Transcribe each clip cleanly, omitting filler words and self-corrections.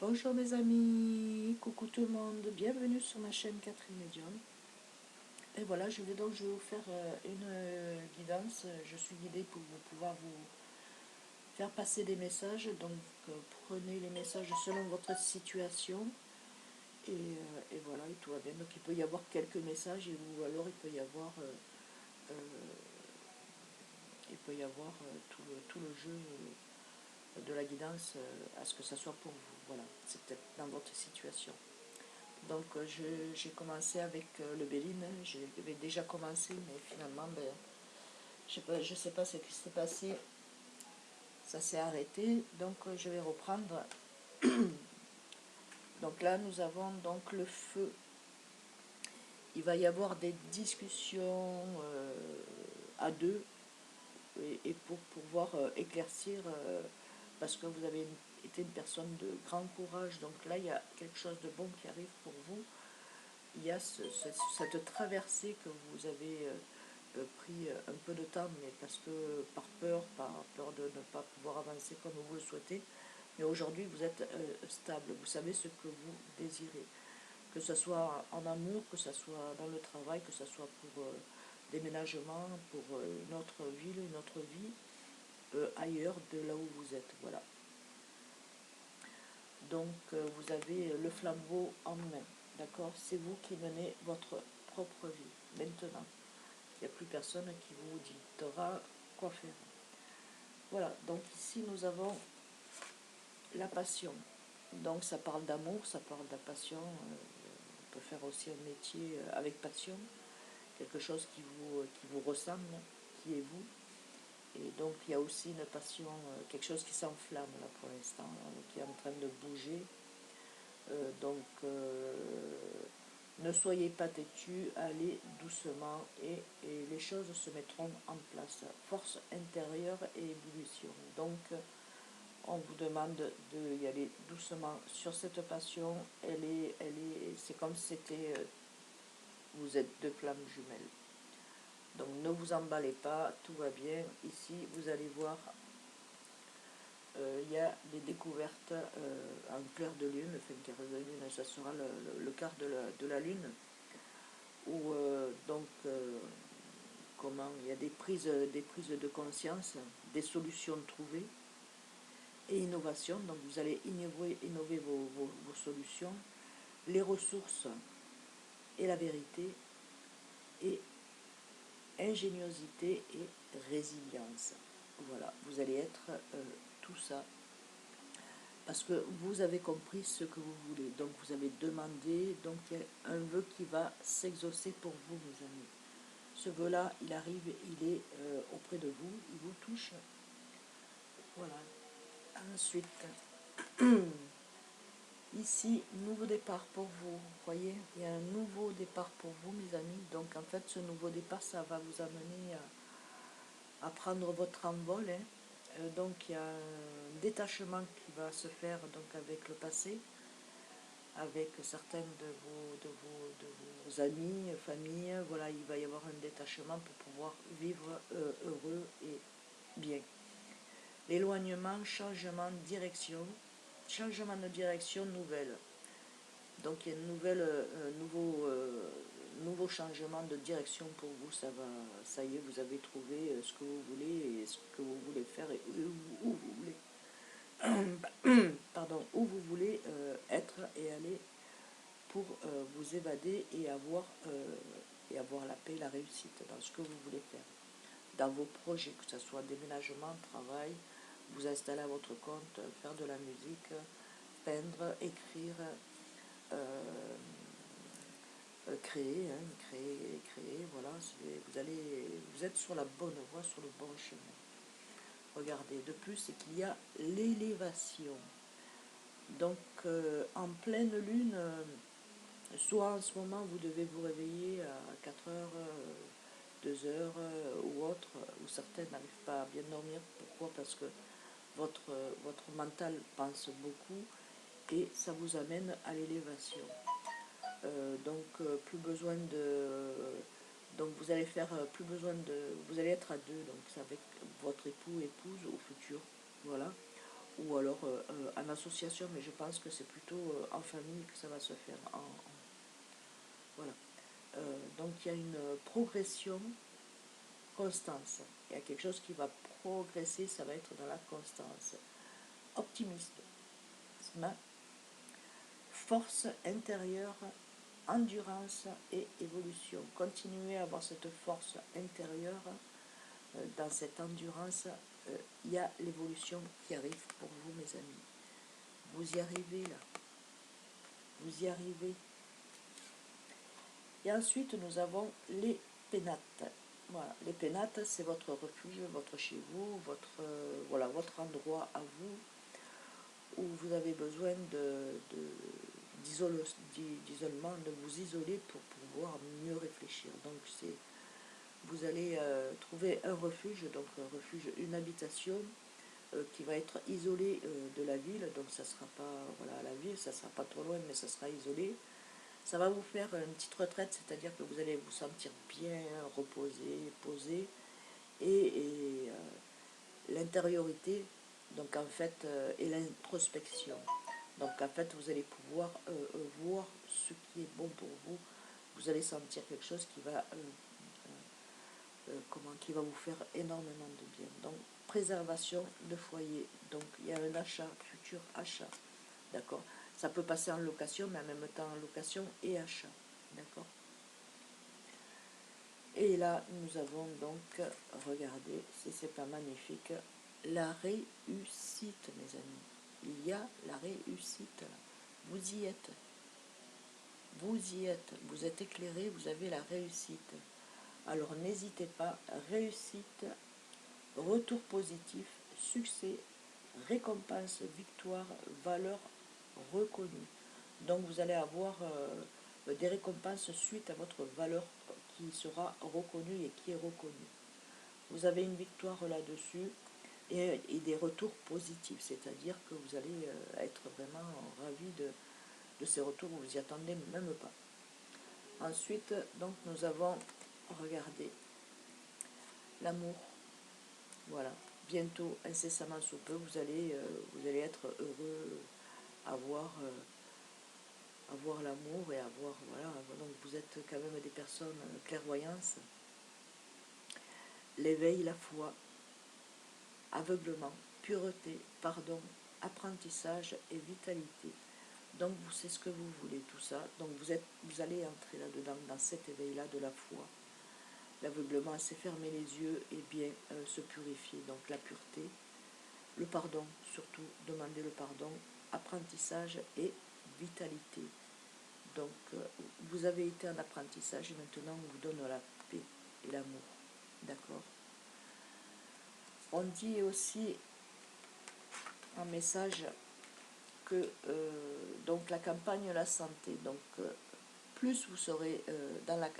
Bonjour mes amis, coucou tout le monde, bienvenue sur ma chaîne Catherine Médium. Et voilà, je vais vous faire une guidance. Je suis guidée pour pouvoir vous faire passer des messages. Donc prenez les messages selon votre situation. Et voilà, et tout va bien. Donc il peut y avoir quelques messages ou alors il peut y avoir tout le jeu de la guidance à ce que ça soit pour vous. Voilà, c'est peut-être dans votre situation. Donc j'ai commencé avec le Béline, j'avais déjà commencé, mais finalement, je sais pas ce qui s'est passé, ça s'est arrêté, donc je vais reprendre. Donc là, nous avons donc le feu. Il va y avoir des discussions à deux et pour pouvoir éclaircir, parce que vous avez été une personne de grand courage, donc là, il y a quelque chose de bon qui arrive pour vous. Il y a cette traversée que vous avez pris un peu de temps, mais parce que par peur de ne pas pouvoir avancer comme vous le souhaitez. Mais aujourd'hui, vous êtes stable, vous savez ce que vous désirez. Que ce soit en amour, que ce soit dans le travail, que ce soit pour déménagement, pour une autre ville, une autre vie, ailleurs de là où vous êtes. Voilà. Donc vous avez le flambeau en main. D'accord? C'est vous qui menez votre propre vie. Maintenant, il n'y a plus personne qui vous dira quoi faire. Voilà, donc ici nous avons la passion. Donc ça parle d'amour, ça parle de la passion. On peut faire aussi un métier avec passion, quelque chose qui vous ressemble, qui est vous. Et donc il y a aussi une passion, quelque chose qui s'enflamme là pour l'instant, qui est en train de bouger. Donc ne soyez pas têtus, allez doucement et les choses se mettront en place. Force intérieure et ébullition. Donc on vous demande d'y aller doucement sur cette passion. C'est comme si c'était, vous êtes deux flammes jumelles. Donc ne vous emballez pas, tout va bien. Ici, vous allez voir, il y a des découvertes en clair de lune, enfin clair de lune, ça sera le quart de la lune, où comment il y a des prises de conscience, des solutions trouvées et innovation. Donc vous allez innover vos solutions, les ressources et la vérité, et ingéniosité et résilience. Voilà, vous allez être tout ça parce que vous avez compris ce que vous voulez. Donc vous avez demandé, donc il y a un vœu qui va s'exaucer pour vous, mes amis. Ce vœu-là, il arrive, il est auprès de vous, il vous touche. Voilà. Ensuite, ici, nouveau départ pour vous. Vous voyez, il y a un nouveau départ pour vous, mes amis. Donc en fait, ce nouveau départ, ça va vous amener à prendre votre envol. Hein. Donc il y a un détachement qui va se faire donc avec le passé, avec certaines de vos amis, familles. Voilà, il va y avoir un détachement pour pouvoir vivre heureux et bien. L'éloignement, changement de direction nouvelle. Donc il y a nouveau changement de direction pour vous. Ça y est, vous avez trouvé ce que vous voulez et ce que vous voulez faire et où vous voulez, pardon, où vous voulez être et aller pour vous évader et avoir la paix, la réussite dans ce que vous voulez faire, dans vos projets, que ce soit déménagement, travail, vous installer à votre compte, faire de la musique, peindre, écrire, euh, créer, voilà, vous êtes sur la bonne voie, sur le bon chemin. Regardez, de plus, c'est qu'il y a l'élévation. Donc, en pleine lune, soit en ce moment, vous devez vous réveiller à 4 heures, 2 heures ou autre, ou certaines n'arrivent pas à bien dormir. Pourquoi? Parce que votre mental pense beaucoup et ça vous amène à l'élévation. Plus besoin de... Donc vous allez faire plus besoin de... Vous allez être à deux, donc c'est avec votre époux, épouse au futur, voilà. ou alors en association, mais je pense que c'est plutôt en famille que ça va se faire. Voilà. Donc il y a une progression, constance. Il y a quelque chose qui va progresser, ça va être dans la constance. Optimisme, force intérieure, endurance et évolution. Continuez à avoir cette force intérieure. Dans cette endurance, il y a l'évolution qui arrive pour vous, mes amis. Vous y arrivez là. Vous y arrivez. Et ensuite, nous avons les pénates. Voilà, les pénates, c'est votre refuge, votre chez vous, voilà, votre endroit à vous, où vous avez besoin d'isolement, de vous isoler pour pouvoir mieux réfléchir. Donc, vous allez trouver un refuge, donc un refuge, une habitation qui va être isolée de la ville. Donc, ça ne sera pas, voilà, la ville, ça ne sera pas trop loin, mais ça sera isolé. Ça va vous faire une petite retraite, c'est-à-dire que vous allez vous sentir bien, reposé, posé, et l'intériorité, donc en fait, et l'introspection. Donc en fait, vous allez pouvoir voir ce qui est bon pour vous. Vous allez sentir quelque chose qui va vous faire énormément de bien. Donc préservation de foyer. Donc il y a un achat, futur achat, d'accord. Ça peut passer en location, mais en même temps en location et achat, d'accord. Et là, nous avons donc, regardez, si c'est pas magnifique, la réussite, mes amis. Il y a la réussite, là. Vous y êtes. Vous y êtes. Vous êtes éclairé, vous avez la réussite. Alors n'hésitez pas, réussite, retour positif, succès, récompense, victoire, valeur reconnue. Donc vous allez avoir des récompenses suite à votre valeur qui sera reconnue et qui est reconnue. Vous avez une victoire là-dessus et des retours positifs, c'est-à-dire que vous allez être vraiment ravi de ces retours, vous n'y attendez même pas. Ensuite, donc nous avons, regardez, l'amour. Voilà, bientôt, incessamment sous peu, vous allez être heureux, avoir l'amour et avoir, voilà, donc vous êtes quand même des personnes clairvoyantes. L'éveil, la foi, aveuglement, pureté, pardon, apprentissage et vitalité. Donc c'est ce que vous voulez, tout ça. Donc vous allez entrer là-dedans, dans cet éveil-là de la foi. L'aveuglement, c'est fermer les yeux et bien se purifier. Donc la pureté, le pardon, surtout demander le pardon, apprentissage et vitalité. Donc vous avez été en apprentissage et maintenant on vous donne la paix et l'amour. D'accord. On dit aussi un message que donc la campagne, la santé. Donc plus vous serez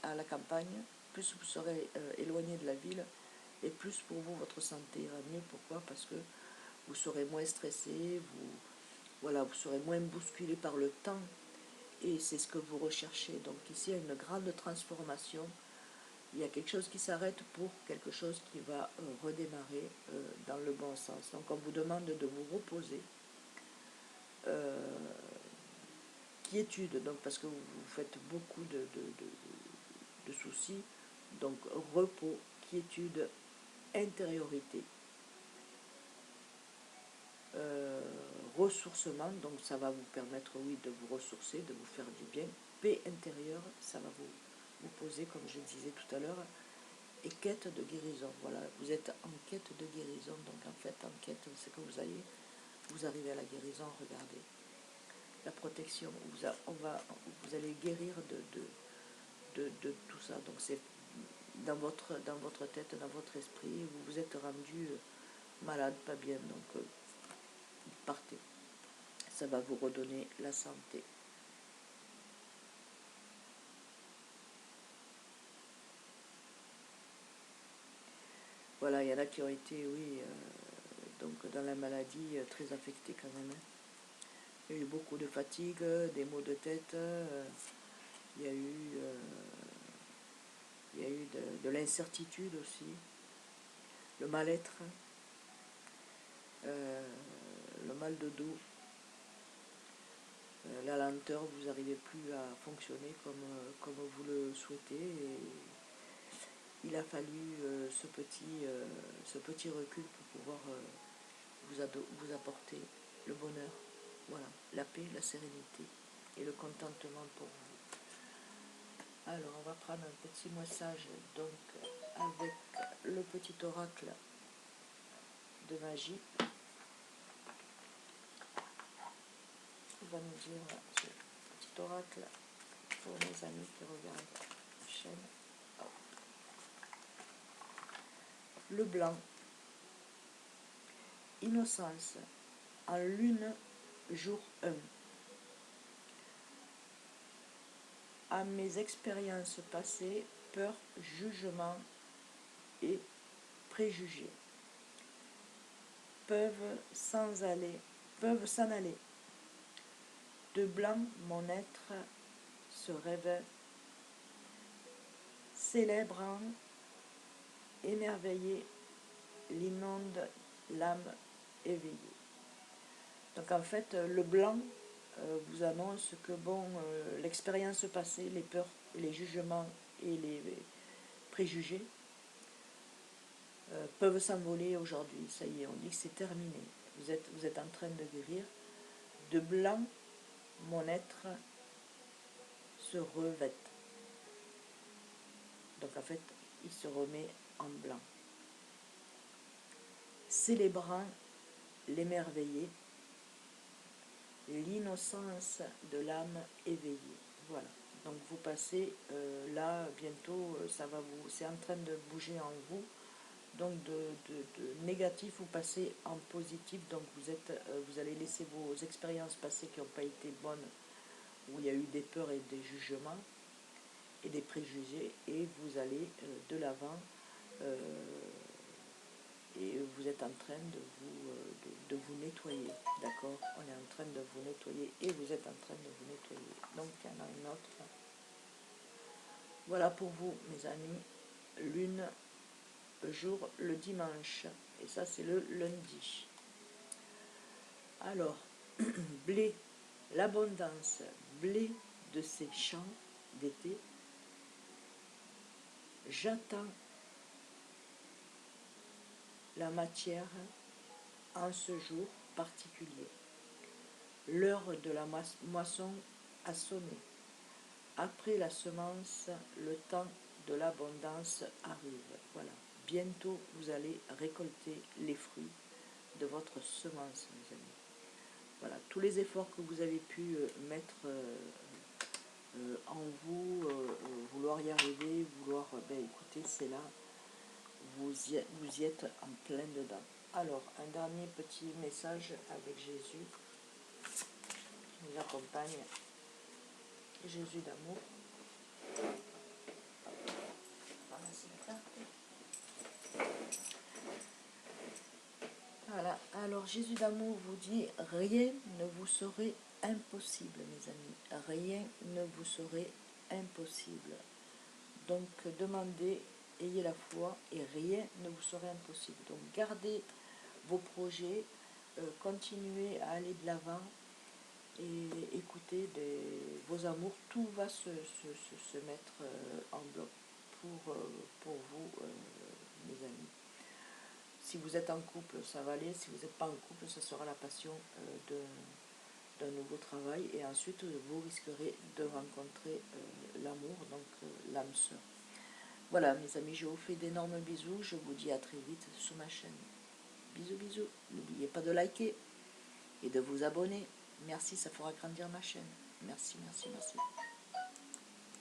à la campagne, plus vous serez éloigné de la ville, et plus pour vous votre santé ira mieux. Pourquoi? Parce que vous serez moins stressé, vous serez moins bousculé par le temps, et c'est ce que vous recherchez. Donc ici, il y a une grande transformation. Il y a quelque chose qui s'arrête pour quelque chose qui va redémarrer dans le bon sens. Donc on vous demande de vous reposer. Quiétude, donc parce que vous faites beaucoup de soucis. Donc repos, quiétude, intériorité. Ressourcement, donc ça va vous permettre, oui, de vous ressourcer, de vous faire du bien. Paix intérieure, ça va vous poser, comme je disais tout à l'heure. Et quête de guérison, voilà, vous êtes en quête de guérison, donc en fait, en quête, c'est que vous arrivez à la guérison, regardez. La protection, vous allez guérir de tout ça, donc c'est dans votre tête, dans votre esprit, vous vous êtes rendu malade, pas bien, donc partez. Ça va vous redonner la santé. Voilà, il y en a qui ont été, oui, donc dans la maladie, très affectés quand même. Il y a eu beaucoup de fatigue, des maux de tête, il y a eu, de l'incertitude aussi, le mal-être, le mal de dos, la lenteur, vous n'arrivez plus à fonctionner comme vous le souhaitez. Et il a fallu ce petit recul pour pouvoir vous apporter le bonheur, voilà, la paix, la sérénité et le contentement pour vous. Alors, on va prendre un petit message donc avec le petit oracle de magie. Il va nous dire ce petit oracle pour mes amis qui regardent la chaîne. Hop. Le blanc, innocence, en lune, jour 1. À mes expériences passées, peur, jugement et préjugés peuvent s'en aller. De blanc, mon être se révèle, célébrant, émerveillé, l'inonde l'âme éveillée. Donc en fait, le blanc vous annonce que bon, l'expérience passée, les peurs, les jugements et les préjugés peuvent s'envoler aujourd'hui. Ça y est, on dit que c'est terminé. Vous êtes en train de guérir. De blanc, mon être se revêt. Donc en fait, il se remet en blanc. Célébrant l'émerveillé, l'innocence de l'âme éveillée. Voilà. Donc vous passez là, bientôt, c'est en train de bouger en vous. Donc de négatif, vous passez en positif. Donc vous allez laisser vos expériences passées qui n'ont pas été bonnes, où il y a eu des peurs et des jugements et des préjugés, et vous allez de l'avant. Et vous êtes en train de vous nettoyer, d'accord? On est en train de vous nettoyer et vous êtes en train de vous nettoyer. Donc il y en a une autre. Voilà pour vous, mes amis. Lune, jour, le dimanche. Et ça, c'est le lundi. Alors, blé, l'abondance, blé de ces champs d'été. J'attends la matière en ce jour particulier. L'heure de la moisson a sonné. Après la semence, le temps de l'abondance arrive. Voilà. Bientôt, vous allez récolter les fruits de votre semence, mes amis. Voilà. Tous les efforts que vous avez pu mettre en vous, vouloir y arriver, écoutez, c'est là. Vous y êtes en plein dedans. Alors, un dernier petit message avec Jésus qui nous accompagne. Jésus d'amour. Voilà, alors Jésus d'amour vous dit, rien ne vous serait impossible, mes amis. Rien ne vous serait impossible. Donc, demandez, ayez la foi et rien ne vous serait impossible. Donc, gardez vos projets, continuez à aller de l'avant et écoutez vos amours. Tout va se mettre en bloc pour vous, mes amis. Si vous êtes en couple, ça va aller. Si vous n'êtes pas en couple, ce sera la passion d'un nouveau travail. Et ensuite, vous risquerez de rencontrer l'amour, donc l'âme sœur. Voilà, mes amis, je vous fais d'énormes bisous. Je vous dis à très vite sur ma chaîne. Bisous, bisous. N'oubliez pas de liker et de vous abonner. Merci, ça fera grandir ma chaîne. Merci, merci, merci.